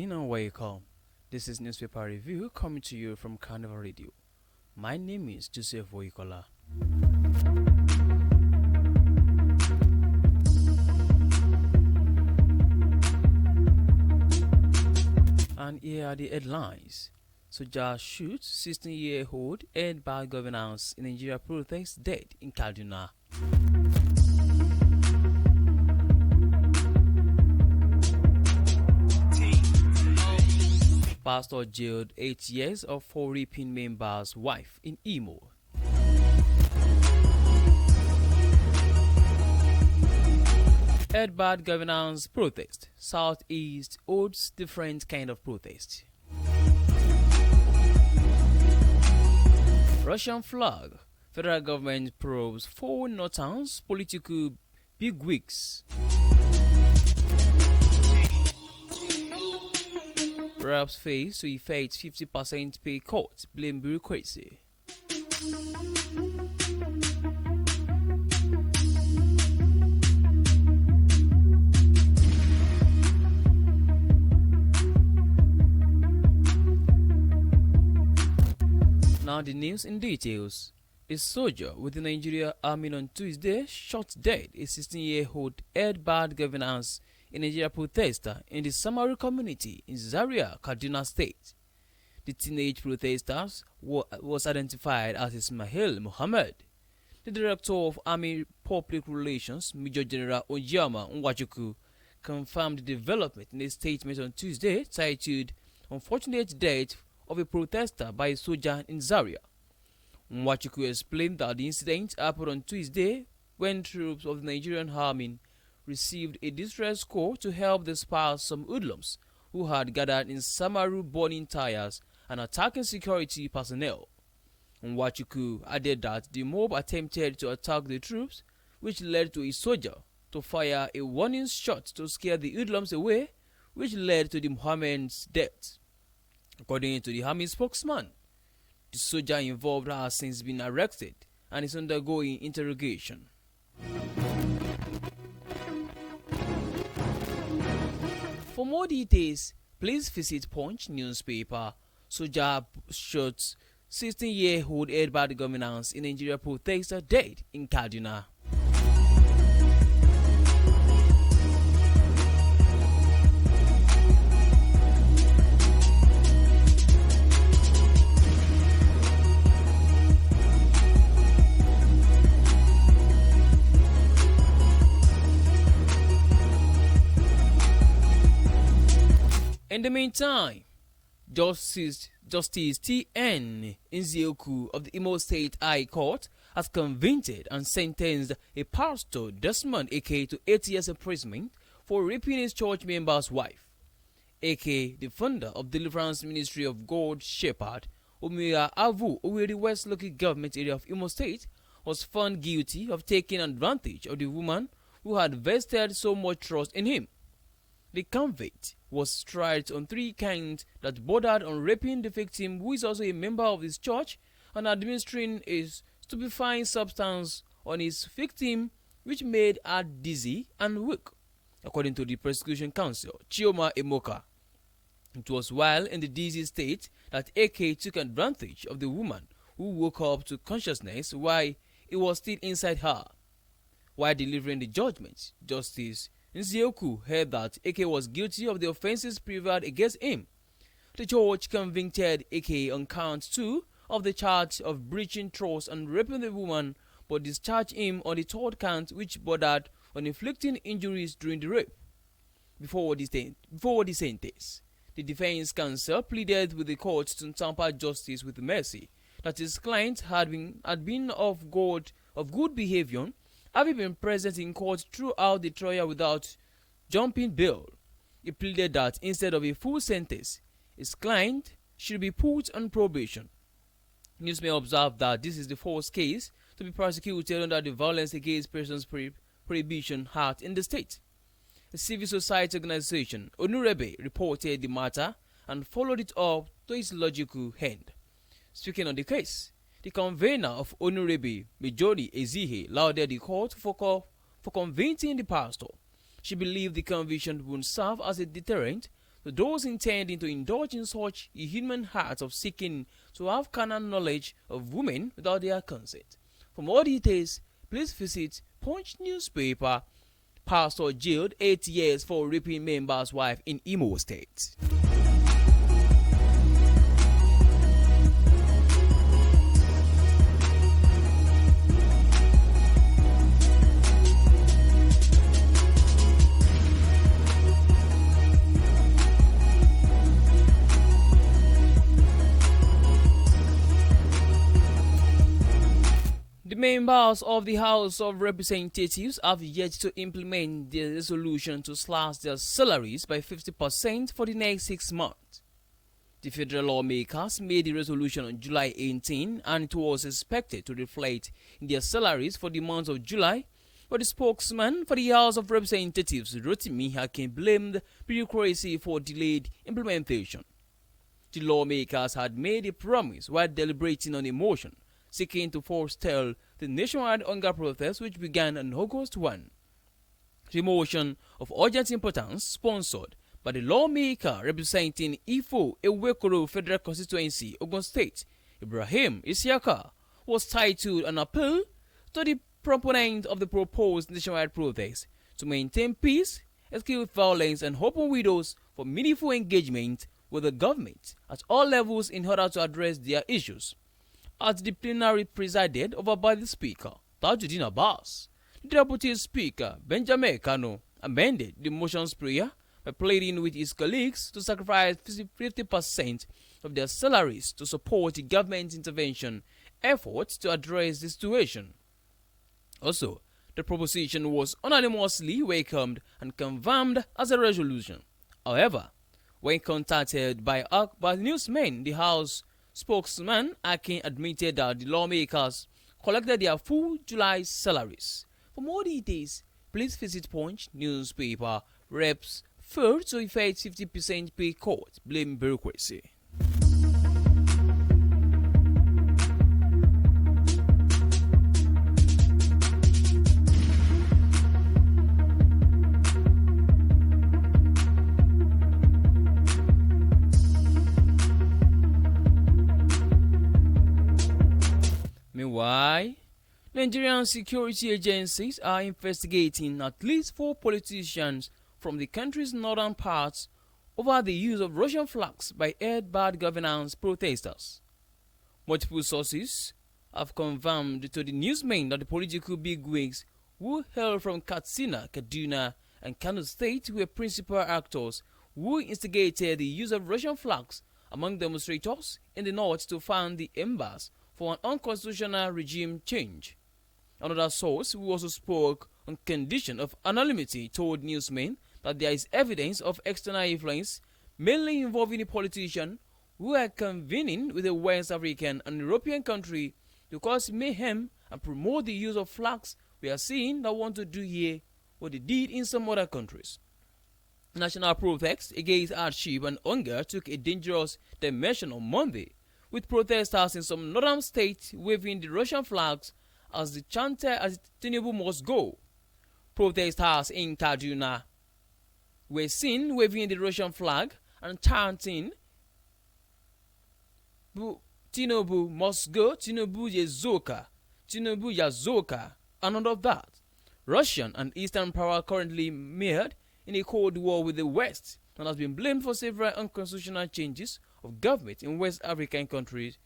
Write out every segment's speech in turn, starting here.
evening and welcome. This is Newspaper Review coming to you from Carnival Radio. My name is Joseph Woikola. And here are the headlines. Soja shoots 16-year-old head bad governance in Nigeria protest dead in Kaduna. Pastor jailed 8 years of 4 raping member's wife in Imo. Head bad governance protest. Southeast holds different kind of protest. Russian flag. Federal government probes 4 northern's political bigwigs. Perhaps face to effect 50% pay cut, blame bureaucracy. Now the news in details. A soldier with the Nigeria Army on Tuesday shot dead a 16-year-old head bad governance in Nigeria protester in the Samaru community in Zaria, Kaduna State. The teenage protesters was identified as Ismail Mohammed. The director of Army Public Relations, Major General Onyema Nwachukwu, confirmed the development in a statement on Tuesday titled "Unfortunate Death of a Protester by a Soldier in Zaria." Nwachukwu explained that the incident happened on Tuesday when troops of the Nigerian Army received a distress call to help disperse some hoodlums who had gathered in Samaru burning tires and attacking security personnel. Nwachukwu added that the mob attempted to attack the troops, which led to a soldier to fire a warning shot to scare the hoodlums away, which led to the Mohammed's death. According to the army spokesman, the soldier involved has since been arrested and is undergoing interrogation. For more details, please visit Punch newspaper. Soldier shoots 16-year-old head bad governance in Nigeria protester dead in Kaduna. In the meantime, Justice T.N. Nzioku of the Imo State High Court has convicted and sentenced a pastor, Desmond A.K., to 8 years imprisonment for raping his church member's wife. A.K., the founder of Deliverance Ministry of God Shepherd, Omiya Avu, Owerri West Local Government Area of Imo State, was found guilty of taking advantage of the woman who had vested so much trust in him. The convict was tried on 3 counts that bordered on raping the victim, who is also a member of his church, and administering a stupefying substance on his victim, which made her dizzy and weak, according to the prosecution counsel, Chioma Emoka. It was while in the dizzy state that AK took advantage of the woman, who woke up to consciousness while he was still inside her. While delivering the judgment, Justice Nzioku heard that AK was guilty of the offenses prevailed against him. The judge convicted AK on count 2 of the charge of breaching trust and raping the woman, but discharged him on the 3rd count, which bordered on inflicting injuries during the rape. Before the sentence, the defense counsel pleaded with the court to tamper justice with mercy, that his client had been of good behavior, having been present in court throughout the trial without jumping bail. He pleaded that instead of a full sentence, his client should be put on probation. News may observe that this is the 4th case to be prosecuted under the Violence Against Persons Prohibition Act in the state. A civil society organization, Onurebe, reported the matter and followed it up to its logical end. Speaking on the case, the convener of Onurebe, Majori Ezihe, lauded the court for convicting the pastor. She believed the conviction would serve as a deterrent to those intending to indulge in such inhuman acts of seeking to have carnal knowledge of women without their consent. For more details, please visit Punch newspaper. Pastor jailed 8 years for raping member's wife in Oyo State. The members of the House of Representatives have yet to implement the resolution to slash their salaries by 50% for the next 6 months. The federal lawmakers made the resolution on July 18 and it was expected to reflect in their salaries for the month of July, but the spokesman for the House of Representatives, Rotimi Hakim, blamed bureaucracy for delayed implementation. The lawmakers had made a promise while deliberating on a motion seeking to forestall the nationwide hunger protest which began on August 1. The motion of urgent importance, sponsored by the lawmaker representing Ifo Ewekoro Federal Constituency, Oyo State, Ibrahim Isiaka, was titled an appeal to the proponent of the proposed nationwide protest to maintain peace, escape violence and open windows for meaningful engagement with the government at all levels in order to address their issues. At the plenary presided over by the Speaker, Tajuddin Abbas, the Deputy Speaker, Benjamin Kano, amended the motion's prayer by pleading with his colleagues to sacrifice 50% of their salaries to support the government's intervention efforts to address the situation. Also, the proposition was unanimously welcomed and confirmed as a resolution. However, when contacted by newsmen, the House spokesman Akin admitted that the lawmakers collected their full July salaries. For more details, please visit Punch newspaper. Reps failed to effect 50% pay cut, blame bureaucracy. Meanwhile, Nigerian security agencies are investigating at least 4 politicians from the country's northern parts over the use of Russian flags by bad governance protesters. Multiple sources have confirmed to the newsmen that the political bigwigs who hail from Katsina, Kaduna, and Kano State were principal actors who instigated the use of Russian flags among demonstrators in the north to fan the embers for an unconstitutional regime change. Another source who also spoke on condition of anonymity told newsmen that there is evidence of external influence, mainly involving a politician who are convening with a West African and European country to cause mayhem and promote the use of flags we are seeing that want to do here what they did in some other countries. National protests against hardship and hunger took a dangerous dimension on Monday, with protesters in some northern states waving the Russian flags as the chanted as Tinubu must go. Protesters in Kaduna were seen waving the Russian flag and chanting Tinubu must go, Tinubu Yazoka, Tinubu Yazoka, and all of that. Russian and Eastern power currently mired in a cold war with the West and has been blamed for several unconstitutional changes of government in West African countries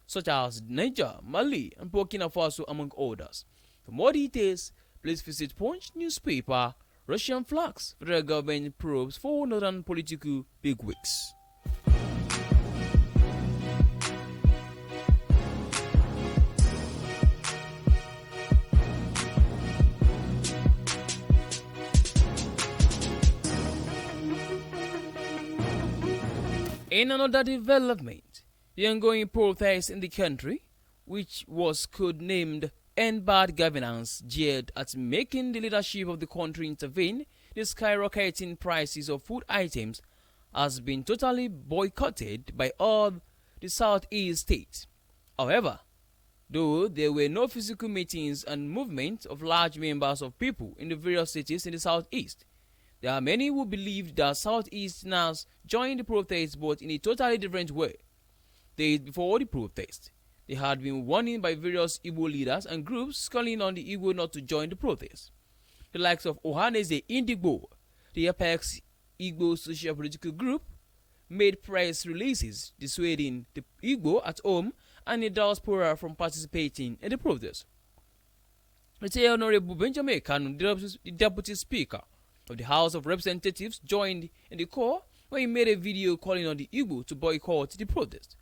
such as Niger, Mali, and Burkina Faso, among others. For more details, please visit Punch newspaper. Russian flags, federal government probes 4 northern political bigwigs. In another development, the ongoing protest in the country, which was codenamed End Bad Governance, jeered at making the leadership of the country intervene, the skyrocketing prices of food items has been totally boycotted by all the southeast states. However, though there were no physical meetings and movement of large numbers of people in the various cities in the southeast, There are many who believe that Southeasterners joined the protest but in a totally different way. Days before the protest, they had been warned by various Igbo leaders and groups calling on the Igbo not to join the protest. The likes of Ohaneze Indigbo, the apex Igbo socio-political group, made press releases dissuading the Igbo at home and the diaspora from participating in the protest. The Honorable Benjamin Kanu, the Deputy Speaker of the House of Representatives, joined in the call when he made a video calling on the Igbo to boycott the protest.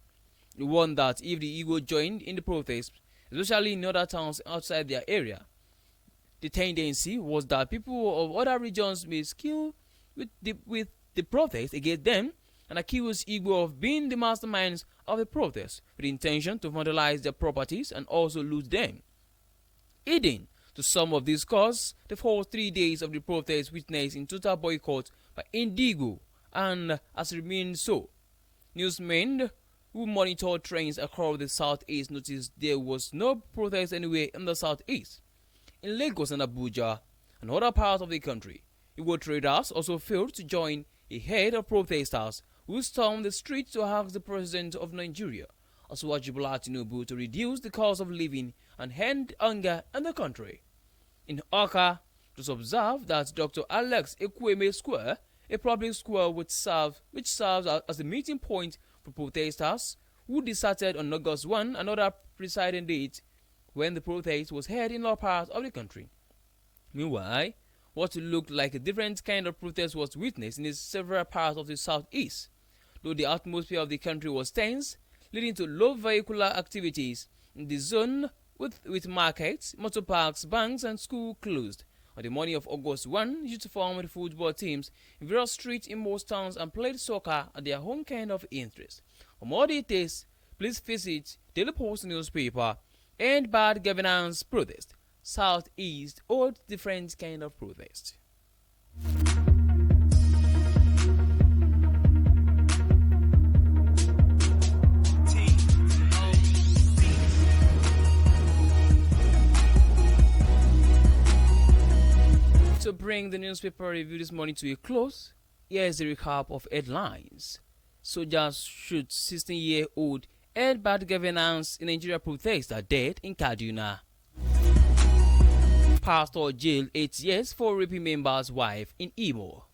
He warned that if the Igbo joined in the protest, especially in other towns outside their area, the tendency was that people of other regions may skew with the protest against them and accuse Igbo of being the masterminds of the protest with the intention to vandalize their properties and also loot them. Aiding to some of these causes, the first 3 days of the protest witnessed in total boycott by Indigo and has remained so. Newsmen who monitored trains across the southeast noticed there was no protest anywhere in the southeast. In Lagos and Abuja and other parts of the country, Igbo traders also failed to join a head of protesters who stormed the streets to ask the President of Nigeria, Asuwaju Bola Tinubu, to reduce the cost of living and end hunger in the country. In Oka, it was observed that Dr. Alex Ekweme Square, a public square which serves as a meeting point for protesters who deserted on August 1, another preceding date when the protest was held in all parts of the country. Meanwhile, what looked like a different kind of protest was witnessed in several parts of the southeast, though the atmosphere of the country was tense, leading to low vehicular activities in the zone with markets, motor parks, banks and schools closed. On the morning of August 1, youth formed football teams in various streets in most towns and played soccer at their own kind of interest. For more details, please visit Daily Post newspaper and Bad Governance Protest, Southeast or different kind of protest. To bring the newspaper review this morning to a close, here's a recap of headlines. Soldiers shoot 16-year-old held bad governance in Nigeria protester dead in Kaduna. Pastor jailed 8 years for raping member's wife in Imo.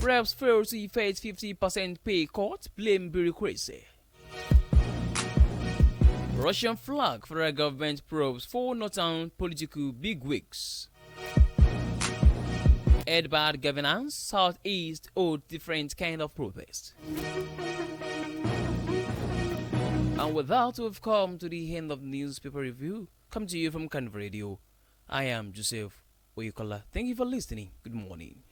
Reps fail to effect 50% pay cut, blame bureaucracy. Russian flag, federal government probes 4 northern political bigwigs. Head bad governance, southeast or different kind of protest. And with that, we've come to the end of the newspaper review. Come to you from Carnival Radio. I am Joseph Oyo. Thank you for listening. Good morning.